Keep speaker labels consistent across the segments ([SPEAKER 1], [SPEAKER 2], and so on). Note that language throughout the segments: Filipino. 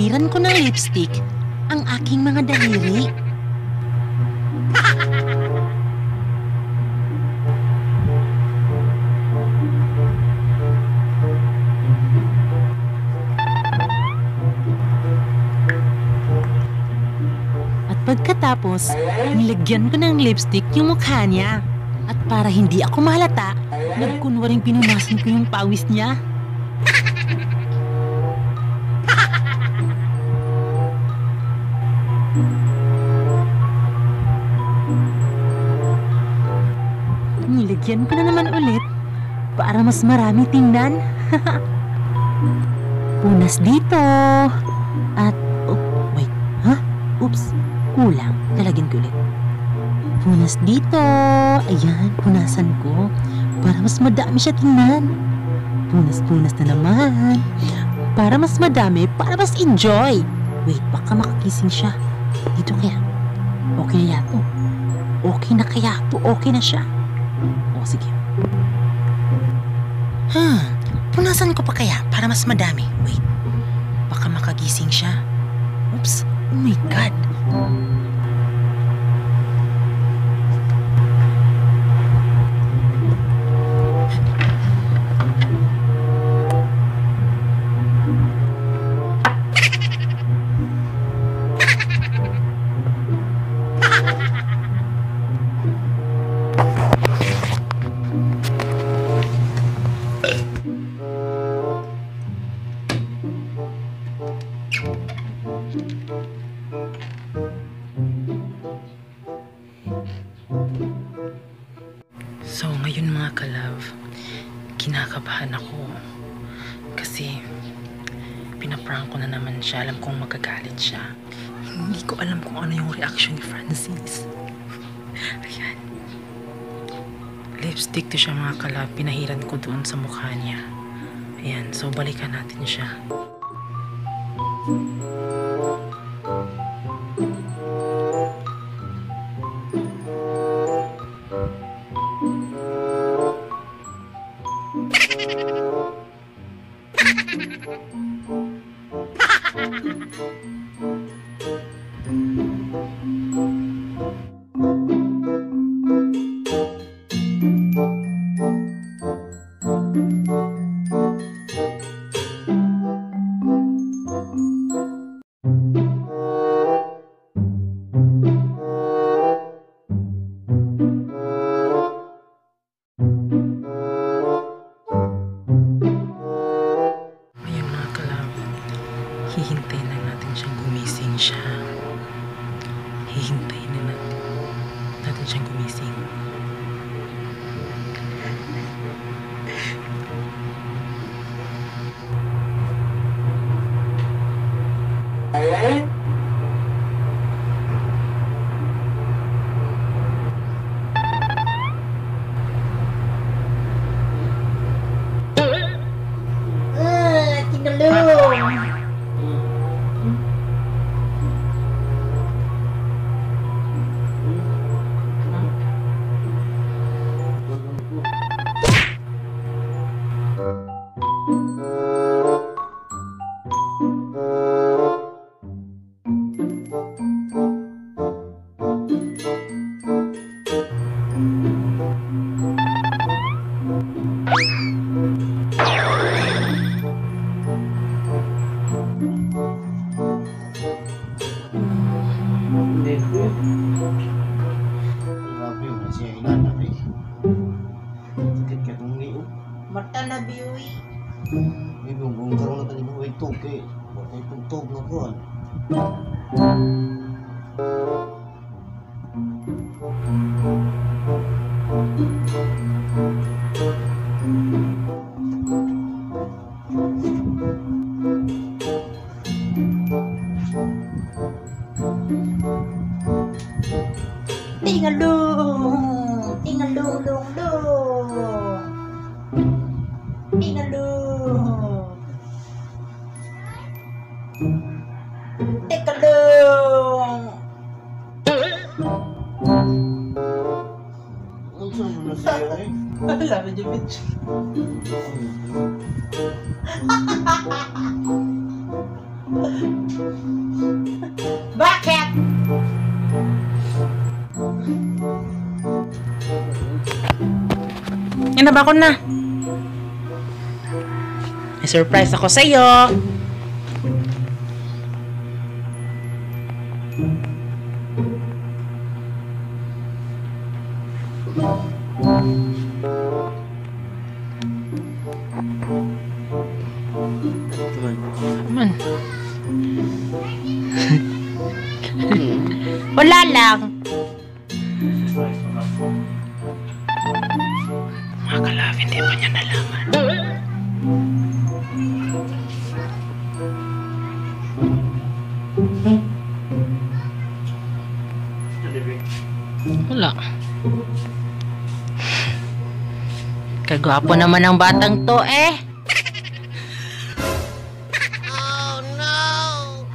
[SPEAKER 1] pinahiran ko ng lipstick ang aking mga daliri. At pagkatapos, nilagyan ko ng lipstick yung mukha niya. At para hindi ako mahalata, nagkunwaring pinunasan ko yung pawis niya. Nilagyan ko na naman ulit para mas marami tingnan. Punas dito. At, wait, ha? Oops, kulang. Talagyan ko ulit. Punas dito. Ayan, punasan ko para mas madami siya tingnan. Punas na naman para mas madami, para mas enjoy. Wait, baka makakising siya. Dito kaya. Okay na yato. Okay na kaya to. Okay na siya. O, sige. Punasan ko pa kaya para mas madami. Wait, baka makagising siya. Oops, oh my God. So ngayon mga ka-love, kinakabahan ako kasi pinaprank ko na naman siya. Alam kong magagalit siya. Hindi ko alam kung ano yung reaction ni Francis. Ayan, lipstick to siya mga ka-love. Pinahiran ko doon sa mukha niya. Ayan, so balikan natin siya. Hihintayin na natin siyang gumising siya. Hihintayin na natin siyang gumising.
[SPEAKER 2] Mata na biwi.
[SPEAKER 3] Ibong karon na tani buhay tuke. Bakit tugtog na kuan.
[SPEAKER 2] Tingalung, tingalung, lung, lung. Tingalung. Tekalung.
[SPEAKER 3] Unsa man na siya eh?
[SPEAKER 2] Wala medyo bitch. Bakit?
[SPEAKER 1] Yan na ba ako na? May surprise ako sa'yo. Man. Wala lang. Mga kalab, hindi pa niya nalaman. Wala. Kagwapo naman ang batang to eh. Oh no!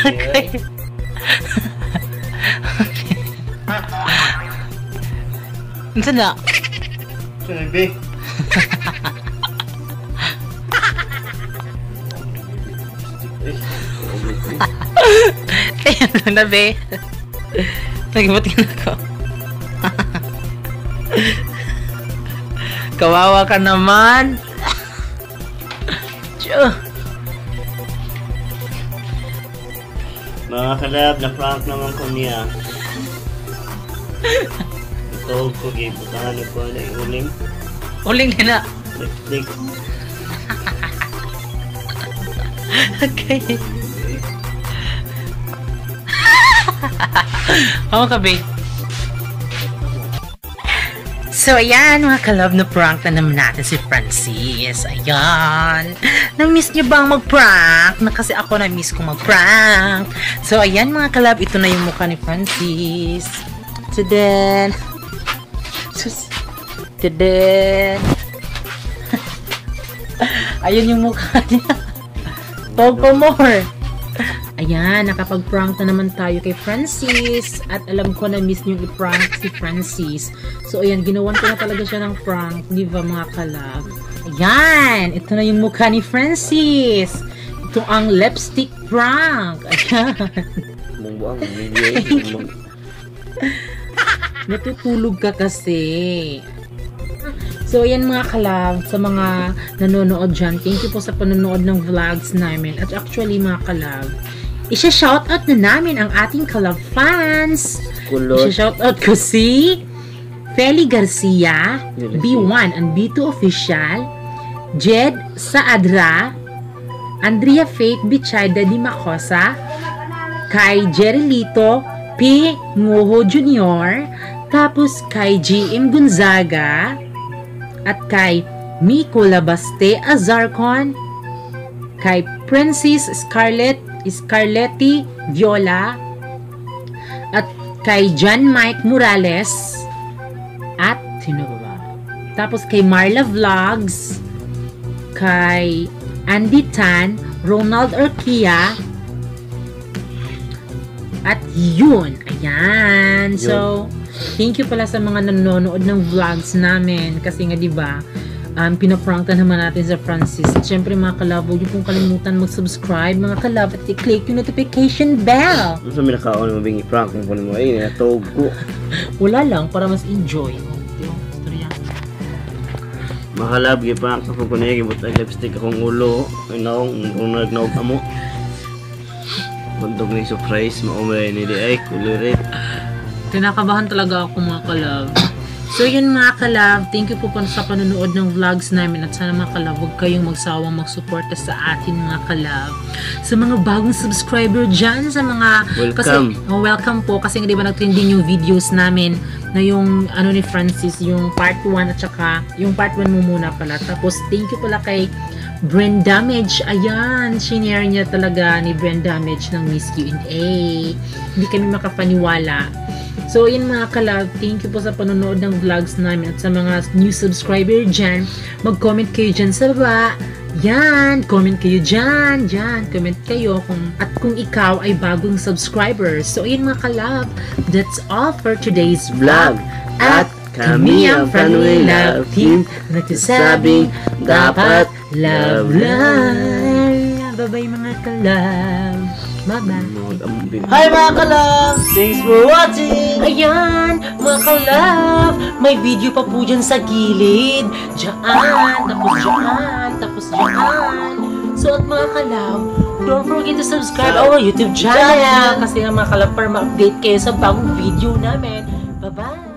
[SPEAKER 1] Okay. Saan na?
[SPEAKER 3] Saan be?
[SPEAKER 1] Ayan lang na, be. Nagibot ka na ko. Kawawa ka naman. Tiyo.
[SPEAKER 3] Mga kalab, na-prank naman ko niya. Ito ko, gibutangan ko na uling.
[SPEAKER 1] Uling na.
[SPEAKER 3] Lipstick.
[SPEAKER 1] Okay. Oo ka, be. So, ayan, mga kalab, na prank na naman natin si Francis. Ayan. Na-miss niyo bang mag-prank? Na kasi ako na-miss kong mag-prank. So, ayan, mga kalab, ito na yung mukha ni Francis. Tadaan. Tadaan. Ayun yung mukha niya. Talk more. Ayan, nakapag-prank na naman tayo kay Francis. At alam ko na miss niyo i-prank si Francis. So, ayan, ginawan ko na talaga siya ng prank. Di ba, mga kalab? Ayan, ito na yung mukha ni Francis. Ito ang lipstick prank. Ayan.
[SPEAKER 3] Mungbuang video.
[SPEAKER 1] Natutulog ka kasi. So, ayan mga kalab, sa mga nanonood dyan, thank you po sa panonood ng vlogs namin. At actually, mga kalab, isa-shoutout na namin ang ating kalab fans. Isa-shoutout ko si Feli Garcia, B1 and B2 Official, Jed Saadra, Andrea Faith Bichayda Di Macosa, kay Jerilito P. Nguho Jr., tapos kay GM Gonzaga, at kay Miko Labaste Azarcon, kay Princess Scarletti Viola, at kay John Mike Morales, at sino ba? Tapos kay Marla Vlogs, kay Andy Tan, Ronald Urquia, at yun, ayan. So, thank you pala sa mga nanonood ng vlogs namin. Kasi nga, diba, pinaprankan naman natin sa Francis. At syempre, mga kalab, huwag niyo pong kalimutan mag-subscribe, mga kalab, at i-click yung notification bell.
[SPEAKER 3] Ano sa minakaon na mabing i-prank mo po mo? Ay, natawag ko.
[SPEAKER 1] Wala lang, para mas enjoy. Storya.
[SPEAKER 3] Mga kalab, i-prank ako po niya. Gibot ay lipstick akong ulo. Ay, naong, kung nagnaog ka mo. Bundog na yung surprise. Maumay ni di ay, kulurit.
[SPEAKER 1] Kinakabahan talaga ako, mga kalab. So yun, mga kalab, thank you po sa panonood ng vlogs namin. At sana, mga kalab, huwag kayong magsawang magsuporta sa atin, mga kalab. Sa mga bagong subscriber dyan, sa mga
[SPEAKER 3] welcome.
[SPEAKER 1] Kasi, welcome po, kasi nga diba nag-trending yung videos namin na yung ano ni Francis, yung part 1 at saka yung part 1 mo muna pala. Tapos thank you pala kay Brain Damage. Ayan, shinare niya talaga ni Brain Damage ng Miss Q&A. Hindi kami makapaniwala.
[SPEAKER 4] So, yun mga kalab, thank you po sa panonood ng vlogs namin at sa mga new subscriber dyan. Mag-comment kayo dyan sa baba. Yan, comment kayo dyan, comment kayo kung ikaw ay bagong subscriber. So, ayun mga kalab, that's all for today's vlog. At kami ang Family Love Team na nagsasabing dapat love. Bye-bye mga kalab. Bye-bye.
[SPEAKER 2] Hi mga kalab! Thanks for watching!
[SPEAKER 1] Ayan, mga kalab, may video pa po dyan sa gilid. Diyan, tapos diyan. So at mga kalab, don't forget to subscribe our YouTube channel. Kasi nga mga kalab, para ma-update kayo sa bagong video namin. Bye-bye!